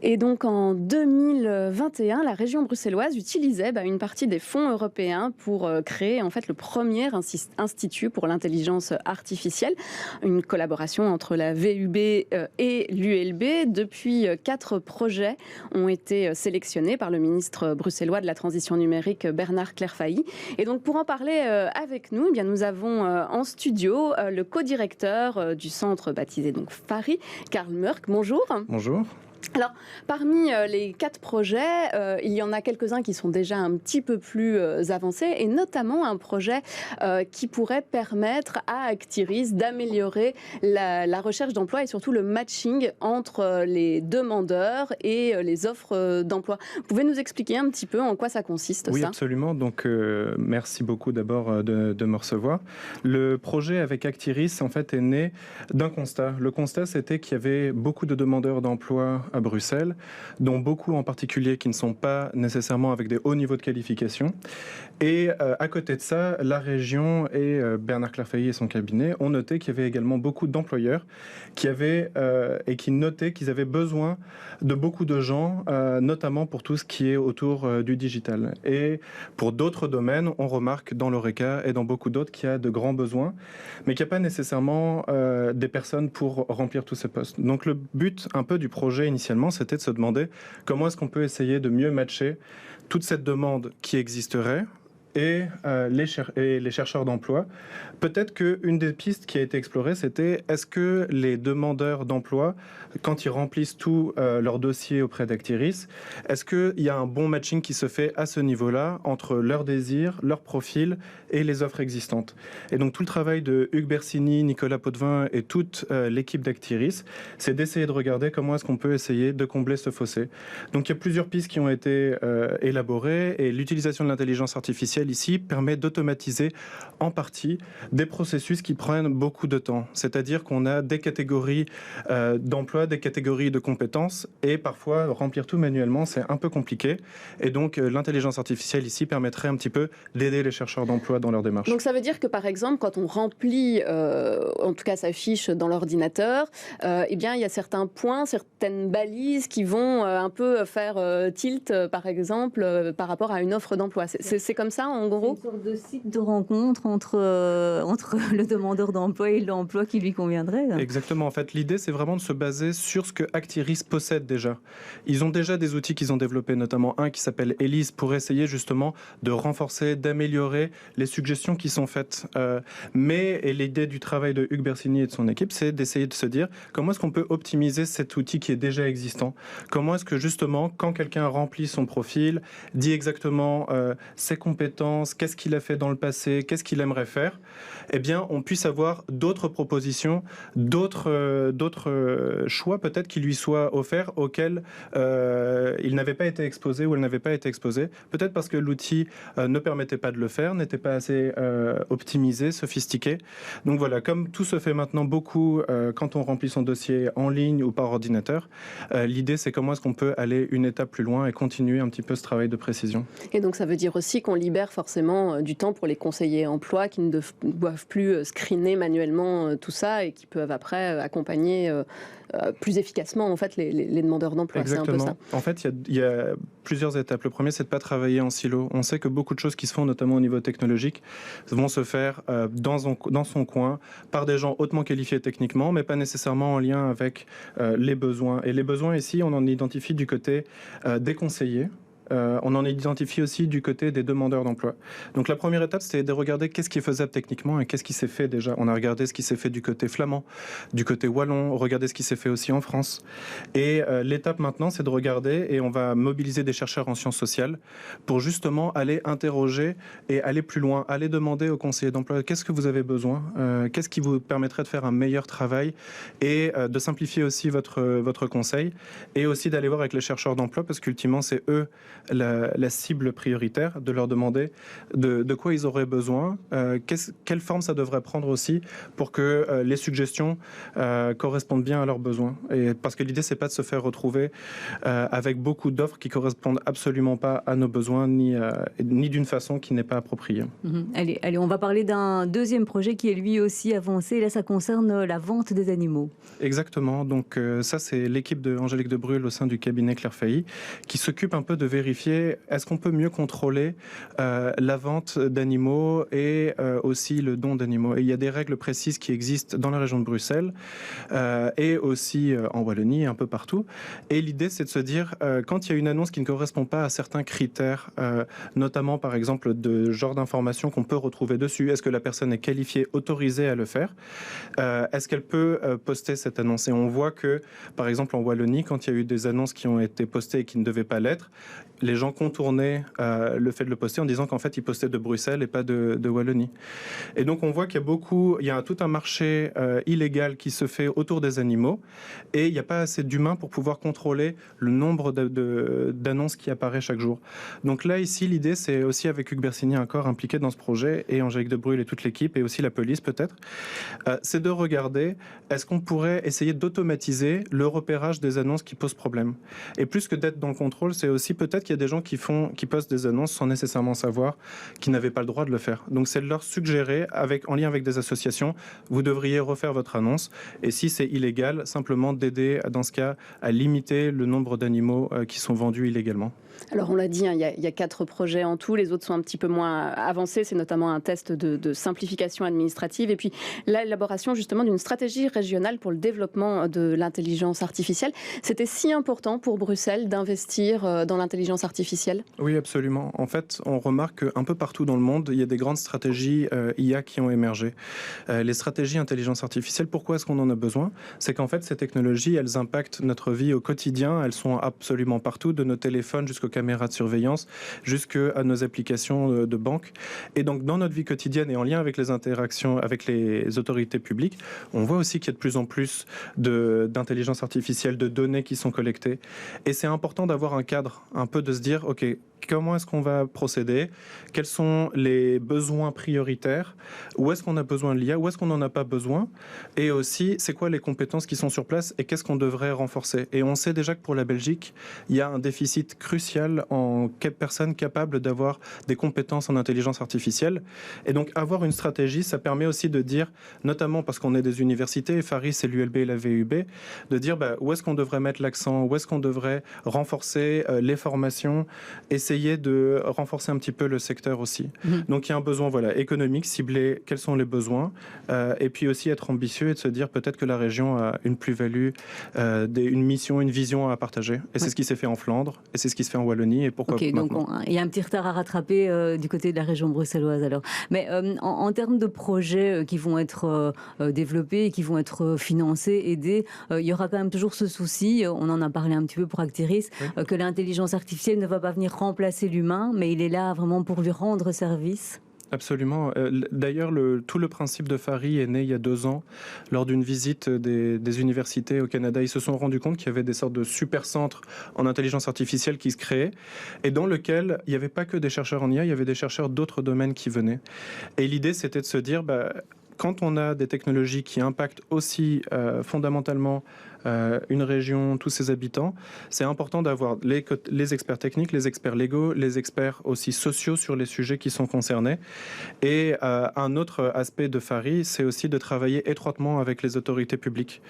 Et donc en 2021, la région bruxelloise utilisait une partie des fonds européens pour créer en fait le premier institut pour l'intelligence artificielle, une collaboration entre la VUB et l'ULB. Depuis, 4 projets ont été sélectionnés par le ministre bruxellois de la transition numérique Bernard Clairfailly. Et donc pour en parler avec nous, nous avons en studio le co-directeur du centre baptisé donc FARI, Karl Mörk. Bonjour. Bonjour. Alors, parmi les 4 projets, il y en a quelques-uns qui sont déjà un petit peu plus avancés, et notamment un projet qui pourrait permettre à Actiris d'améliorer la recherche d'emploi et surtout le matching entre les demandeurs et les offres d'emploi. Vous pouvez nous expliquer un petit peu en quoi ça consiste, Oui, ça ? absolument. Donc, merci beaucoup d'abord de me recevoir. Le projet avec Actiris, en fait, est né d'un constat. Le constat, c'était qu'il y avait beaucoup de demandeurs d'emploi à Bruxelles, dont beaucoup en particulier qui ne sont pas nécessairement avec des hauts niveaux de qualification. Et à côté de ça, la région et Bernard Clairfailly et son cabinet ont noté qu'il y avait également beaucoup d'employeurs qui notaient qu'ils avaient besoin de beaucoup de gens, notamment pour tout ce qui est autour du digital. Et pour d'autres domaines, on remarque dans l'Horeca et dans beaucoup d'autres qu'il y a de grands besoins, mais qu'il n'y a pas nécessairement des personnes pour remplir tous ces postes. Donc le but un peu du projet initialement, c'était de se demander comment est-ce qu'on peut essayer de mieux matcher toute cette demande qui existerait et les chercheurs d'emploi. Peut-être qu'une des pistes qui a été explorée, c'était est-ce que les demandeurs d'emploi, quand ils remplissent tout leur dossier auprès d'Actiris, est-ce qu'il y a un bon matching qui se fait à ce niveau-là entre leurs désirs, leur profil et les offres existantes. Et donc tout le travail de Hugues Bersini, Nicolas Potvin et toute l'équipe d'Actiris, c'est d'essayer de regarder comment est-ce qu'on peut essayer de combler ce fossé. Donc il y a plusieurs pistes qui ont été élaborées, et l'utilisation de l'intelligence artificielle ici permet d'automatiser en partie des processus qui prennent beaucoup de temps. C'est-à-dire qu'on a des catégories d'emploi, des catégories de compétences, et parfois remplir tout manuellement, c'est un peu compliqué. Et donc l'intelligence artificielle ici permettrait un petit peu d'aider les chercheurs d'emploi dans leur démarche. Donc ça veut dire que par exemple, quand on remplit, en tout cas sa fiche dans l'ordinateur, il y a certains points, certaines balises qui vont un peu faire tilt, par exemple, par rapport à une offre d'emploi. C'est comme ça, en gros ? C'est une sorte de site de rencontre entre le demandeur d'emploi et l'emploi qui lui conviendrait. Là. Exactement. En fait, l'idée, c'est vraiment de se baser sur ce que Actiris possède déjà. Ils ont déjà des outils qu'ils ont développés, notamment un qui s'appelle Elise, pour essayer justement de renforcer, d'améliorer les suggestions qui sont faites. Et l'idée du travail de Hugues Bersini et de son équipe, c'est d'essayer de se dire comment est-ce qu'on peut optimiser cet outil qui est déjà existant. Comment est-ce que justement, quand quelqu'un remplit son profil, dit exactement ses compétences, qu'est-ce qu'il a fait dans le passé, qu'est-ce qu'il aimerait faire, on puisse avoir d'autres propositions, d'autres choix peut-être qui lui soient offerts auxquels il n'avait pas été exposé ou elle n'avait pas été exposée, peut-être parce que l'outil ne permettait pas de le faire, n'était pas assez optimisé, sophistiqué. Donc voilà, comme tout se fait maintenant beaucoup quand on remplit son dossier en ligne ou par ordinateur, l'idée c'est comment est-ce qu'on peut aller une étape plus loin et continuer un petit peu ce travail de précision. Et donc ça veut dire aussi qu'on libère forcément du temps pour les conseillers emploi qui ne doivent plus screener manuellement tout ça et qui peuvent après accompagner plus efficacement en fait les demandeurs d'emploi. Exactement. C'est un peu ça. En fait, il y a plusieurs étapes. Le premier, c'est de ne pas travailler en silo. On sait que beaucoup de choses qui se font, notamment au niveau technologique, vont se faire dans son coin, par des gens hautement qualifiés techniquement, mais pas nécessairement en lien avec les besoins. Et les besoins ici, on en identifie du côté des conseillers. On en identifie aussi du côté des demandeurs d'emploi. Donc la première étape, c'était de regarder qu'est-ce qui est faisable techniquement et qu'est-ce qui s'est fait déjà. On a regardé ce qui s'est fait du côté flamand, du côté wallon, regarder ce qui s'est fait aussi en France. Et l'étape maintenant, c'est de regarder, et on va mobiliser des chercheurs en sciences sociales pour justement aller interroger et aller plus loin, aller demander aux conseillers d'emploi qu'est-ce que vous avez besoin, qu'est-ce qui vous permettrait de faire un meilleur travail et de simplifier aussi votre conseil, et aussi d'aller voir avec les chercheurs d'emploi parce qu'ultimement, c'est eux la cible prioritaire, de leur demander de quoi ils auraient besoin, quelle forme ça devrait prendre aussi pour que les suggestions correspondent bien à leurs besoins. Et parce que l'idée, c'est pas de se faire retrouver avec beaucoup d'offres qui correspondent absolument pas à nos besoins, ni d'une façon qui n'est pas appropriée. Allez, on va parler d'un deuxième projet qui est lui aussi avancé. Là, ça concerne la vente des animaux. Exactement. Donc ça, c'est l'équipe de Angélique de Brul au sein du cabinet Claire Failly qui s'occupe un peu de vérifier est-ce qu'on peut mieux contrôler la vente d'animaux et aussi le don d'animaux. Et il y a des règles précises qui existent dans la région de Bruxelles et aussi en Wallonie, un peu partout. Et l'idée, c'est de se dire, quand il y a une annonce qui ne correspond pas à certains critères, notamment par exemple de genre d'information qu'on peut retrouver dessus, est-ce que la personne est qualifiée, autorisée à le faire, est-ce qu'elle peut poster cette annonce? Et on voit que, par exemple en Wallonie, quand il y a eu des annonces qui ont été postées et qui ne devaient pas l'être, les gens contournaient le fait de le poster en disant qu'en fait ils postaient de Bruxelles et pas de Wallonie. Et donc on voit qu'il y a tout un marché illégal qui se fait autour des animaux et il n'y a pas assez d'humains pour pouvoir contrôler le nombre d'annonces qui apparaît chaque jour. Donc là ici l'idée c'est aussi avec Hugues Bersini encore impliqué dans ce projet et Angélique de Brul et toute l'équipe et aussi la police peut-être, c'est de regarder est-ce qu'on pourrait essayer d'automatiser le repérage des annonces qui posent problème. Et plus que d'être dans le contrôle, c'est aussi peut-être qu'il y a des gens qui postent des annonces sans nécessairement savoir qu'ils n'avaient pas le droit de le faire. Donc c'est de leur suggérer, en lien avec des associations, vous devriez refaire votre annonce. Et si c'est illégal, simplement d'aider, dans ce cas, à limiter le nombre d'animaux qui sont vendus illégalement. Alors on l'a dit, il y a 4 projets en tout, les autres sont un petit peu moins avancés, c'est notamment un test de simplification administrative et puis l'élaboration justement d'une stratégie régionale pour le développement de l'intelligence artificielle. C'était si important pour Bruxelles d'investir dans l'intelligence artificielle? Oui, absolument. En fait, on remarque qu'un peu partout dans le monde, il y a des grandes stratégies IA qui ont émergé. Les stratégies intelligence artificielle, pourquoi est-ce qu'on en a besoin? C'est qu'en fait, ces technologies, elles impactent notre vie au quotidien, elles sont absolument partout, de nos téléphones jusqu'aux caméras de surveillance, jusqu'à nos applications de banque. Et donc, dans notre vie quotidienne et en lien avec les interactions avec les autorités publiques, on voit aussi qu'il y a de plus en plus d'intelligence artificielle, de données qui sont collectées. Et c'est important d'avoir un cadre, un peu de se dire, OK, comment est-ce qu'on va procéder? Quels sont les besoins prioritaires? Où est-ce qu'on a besoin de l'IA? Où est-ce qu'on n'en a pas besoin? Et aussi, c'est quoi les compétences qui sont sur place et qu'est-ce qu'on devrait renforcer? Et on sait déjà que pour la Belgique, il y a un déficit crucial en personnes capables d'avoir des compétences en intelligence artificielle. Et donc, avoir une stratégie, ça permet aussi de dire, notamment parce qu'on est des universités, FARI, c'est l'ULB et la VUB, de dire où est-ce qu'on devrait mettre l'accent, où est-ce qu'on devrait renforcer les formations, essayer de renforcer un petit peu le secteur aussi. Donc il y a un besoin économique, cibler quels sont les besoins, et puis aussi être ambitieux et de se dire peut-être que la région a une plus-value, une mission, une vision à partager. Et c'est ce qui s'est fait en Flandre, et c'est ce qui se fait en Wallonie, et pourquoi maintenant. Donc il y a un petit retard à rattraper du côté de la région bruxelloise alors. Mais en termes de projets qui vont être développés, qui vont être financés, aidés, il y aura quand même toujours ce souci, on en a parlé un petit peu pour Actiris, que l'intelligence artificielle ne va pas venir remplacer l'humain, mais il est là vraiment pour lui rendre service. Absolument. D'ailleurs, tout le principe de FARI est né il y a 2 ans lors d'une visite des universités au Canada. Ils se sont rendus compte qu'il y avait des sortes de super centres en intelligence artificielle qui se créaient et dans lequel il n'y avait pas que des chercheurs en IA, il y avait des chercheurs d'autres domaines qui venaient. Et l'idée, c'était de se dire, quand on a des technologies qui impactent aussi fondamentalement une région, tous ses habitants, c'est important d'avoir les experts techniques, les experts légaux, les experts aussi sociaux sur les sujets qui sont concernés. Et un autre aspect de FARI, c'est aussi de travailler étroitement avec les autorités publiques.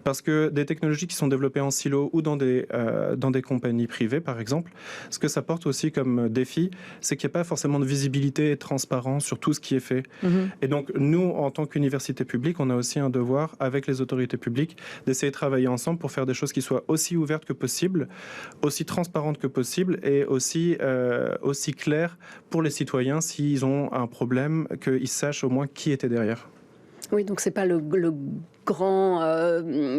Parce que des technologies qui sont développées en silo ou dans des compagnies privées, par exemple, ce que ça porte aussi comme défi, c'est qu'il n'y a pas forcément de visibilité et de transparence sur tout ce qui est fait. Et donc, nous, en tant qu'université publique, on a aussi un devoir, avec les autorités publiques, d'essayer de travailler ensemble pour faire des choses qui soient aussi ouvertes que possible, aussi transparentes que possible et aussi claires pour les citoyens s'ils ont un problème, qu'ils sachent au moins qui était derrière. Oui, donc c'est pas le grand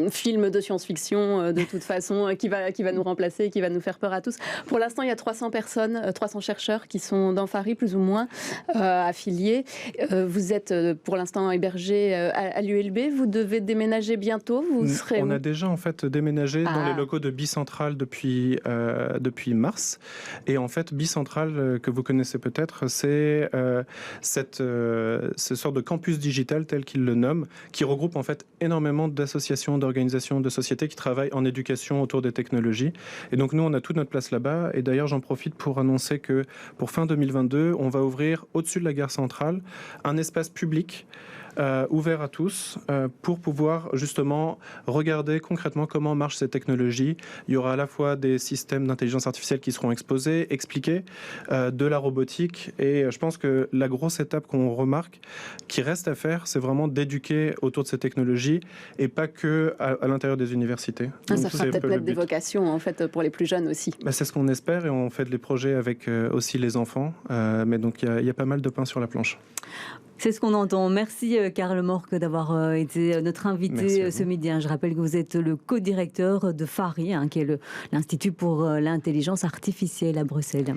film de science-fiction de toute façon qui va nous remplacer, qui va nous faire peur à tous. Pour l'instant, il y a 300 personnes, 300 chercheurs qui sont dans Fari, plus ou moins affiliés. Vous êtes pour l'instant hébergé à l'ULB. Vous devez déménager bientôt. On a déjà en fait déménagé dans les locaux de Bicentral depuis mars. Et en fait, Bicentral, que vous connaissez peut-être, c'est ce sort de campus digital tel qu'il le nomme, qui regroupe en fait énormément d'associations, d'organisations, de sociétés qui travaillent en éducation autour des technologies. Et donc nous, on a toute notre place là-bas. Et d'ailleurs, j'en profite pour annoncer que pour fin 2022, on va ouvrir au-dessus de la gare centrale un espace public ouvert à tous pour pouvoir justement regarder concrètement comment marchent ces technologies. Il y aura à la fois des systèmes d'intelligence artificielle qui seront exposés, expliqués, de la robotique, et je pense que la grosse étape qu'on remarque qui reste à faire, c'est vraiment d'éduquer autour de ces technologies et pas que à l'intérieur des universités. Ça fera peut-être des vocations en fait pour les plus jeunes aussi. C'est ce qu'on espère, et on fait des projets avec aussi les enfants, mais donc il y a pas mal de pain sur la planche. C'est ce qu'on entend. Merci Karl Morck d'avoir été notre invité ce midi. Je rappelle que vous êtes le co-directeur de Fari, qui est l'Institut pour l'intelligence artificielle à Bruxelles.